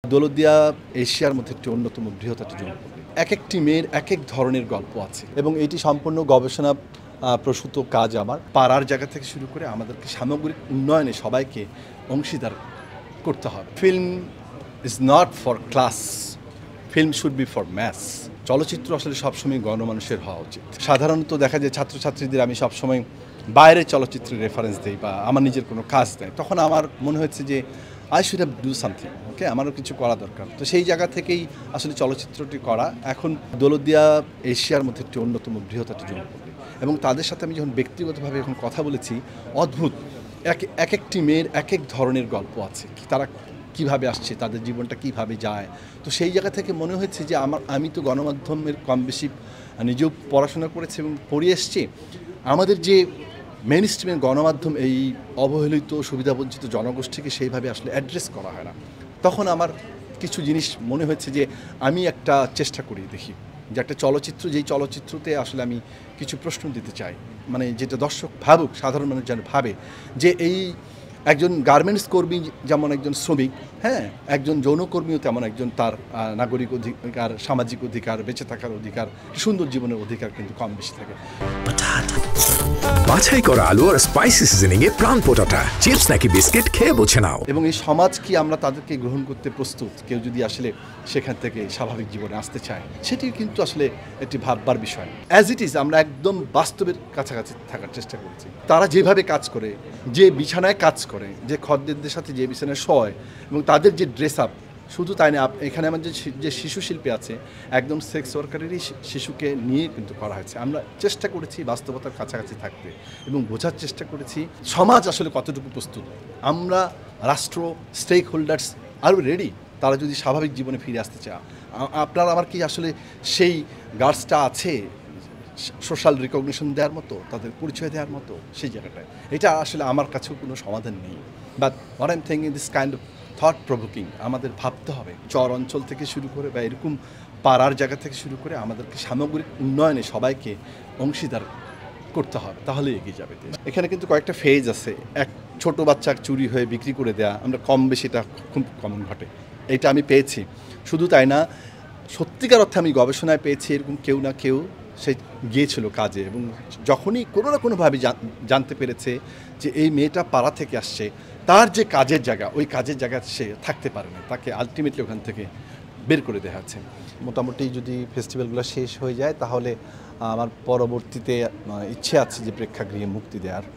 দৌলতদিয়া এশিয়ার মধ্যে একটি অন্যতম বৃহৎ একটি জনপদ। একেকটি মেয়ের একেক ধরনের গল্প আছে এবং এটি সম্পূর্ণ গবেষণা প্রসূত কাজ। আমার পাড়ার জায়গা থেকে শুরু করে আমাদেরকে সামগ্রিক উন্নয়নে সবাইকে অংশীদার করতে হবে। Film is not for class, film should be for mass. চলচ্চিত্র আসলে সবসময় গণমানুষের হওয়া উচিত। সাধারণত দেখা যায় ছাত্রছাত্রীদের আমি সবসময় বাইরের চলচ্চিত্রের রেফারেন্স দিই বা আমার নিজের কোনো কাজ দেয়, তখন আমার মনে হচ্ছে যে I should have do something, okay, আমারও কিছু করা দরকার। তো সেই জায়গা থেকেই আসলে চলচ্চিত্রটি করা। এখন দৌলতদিয়া এশিয়ার মধ্যে একটি অন্যতম বৃহৎ একটি জনপদ এবং তাদের সাথে আমি যখন ব্যক্তিগতভাবে এখন কথা বলেছি, অদ্ভুত এক একটি মেয়ের এক এক ধরনের গল্প আছে। তারা কিভাবে আসছে, তাদের জীবনটা কিভাবে যায়। তো সেই জায়গা থেকে মনে হয়েছে যে আমি তো গণমাধ্যমের কম বেশি নিজেও পড়াশোনা করেছি এবং পড়ে এসছি। আমাদের যে মেইন স্ট্রিমের গণমাধ্যম এই অবহেলিত সুবিধাবঞ্চিত জনগোষ্ঠীকে সেইভাবে আসলে অ্যাড্রেস করা হয় না। তখন আমার কিছু জিনিস মনে হয়েছে যে আমি একটা চেষ্টা করি দেখি যে একটা চলচ্চিত্র, যেই চলচ্চিত্রতে আসলে আমি কিছু প্রশ্ন দিতে চাই, মানে যেটা দর্শক ভাবুক, সাধারণ মানুষ যেন ভাবে যে এই একজন গার্মেন্টস কর্মী যেমন একজন শ্রমিক, হ্যাঁ, একজন যৌনকর্মীও তেমন একজন, তার নাগরিক অধিকার, সামাজিক অধিকার, বেঁচে থাকার অধিকার, সুন্দর জীবনের অধিকার কিন্তু কম বেশি থাকে। বাছাই করা আলু আর স্পাইসি সিজনিং এ প্রাণ পোটাটা চিপস নাকি বিস্কিট খেয়ে বোঝে নাও। এবং এই সমাজ কি আমরা তাদেরকে গ্রহণ করতে প্রস্তুত? কেউ যদি আসলে সেখান থেকে স্বাভাবিক জীবনে আসতে চায়, সেটি কিন্তু আসলে একটি ভাববার বিষয়। অ্যাজ ইট ইজ আমরা একদম বাস্তবের কাছাকাছি থাকার চেষ্টা করছি। তারা যেভাবে কাজ করে, যে বিছানায় কাজ করে, যে খদ্দেরদের সাথে যে বিছানায় শয় এবং তাদের যে ড্রেস আপ, শুধু তাই না, এখানে আমার যে শিশু শিল্পী আছে, একদম সেক্স ওয়ার্কারেরই শিশুকে নিয়ে কিন্তু করা হয়েছে। আমরা চেষ্টা করেছি বাস্তবতার কাছাকাছি থাকতে এবং বোঝার চেষ্টা করেছি সমাজ আসলে কতটুকু প্রস্তুত। আমরা রাষ্ট্র, স্টেক হোল্ডার্স আর রেডি, তারা যদি স্বাভাবিক জীবনে ফিরে আসতে চায়। আপনার আমার কি আসলে সেই গার্ডসটা আছে সোশ্যাল রিকগনিশন দেওয়ার মতো, তাদের পরিচয় দেওয়ার মতো সেই জায়গাটায়? এটা আসলে আমার কাছেও কোনো সমাধান নেই। But what I am thinking this kind of thought provoking. আমাদের ভাবতে হবে চর অঞ্চল থেকে শুরু করে বা এরকম পাড়ার জায়গা থেকে শুরু করে আমাদেরকে সামগ্রিক উন্নয়নে সবাইকে অংশীদার করতে হবে, তাহলে এগিয়ে যাবে। এখানে কিন্তু কয়েকটা ফেজ আছে। এক, ছোট বাচ্চা চুরি হয়ে বিক্রি করে দেয়া, আমরা কম বেশিটা খুব কমন ঘটে, এটা আমি পেয়েছি। শুধু তাই না, সত্যিকার অর্থে আমি গবেষণায় পেয়েছি এরকম কেউ না কেউ সে গিয়েছিল কাজে এবং যখনই কোনো না কোনোভাবে জানতে পেরেছে যে এই মেয়েটা পাড়া থেকে আসছে, তার যে কাজের জায়গা, ওই কাজের জায়গা সে থাকতে পারে না, তাকে আলটিমেটলি ওখান থেকে বের করে দেওয়া হচ্ছে। মোটামুটি যদি ফেস্টিভ্যালগুলো শেষ হয়ে যায়, তাহলে আমার পরবর্তীতে ইচ্ছে আছে যে প্রেক্ষাগৃহে মুক্তি দেওয়ার।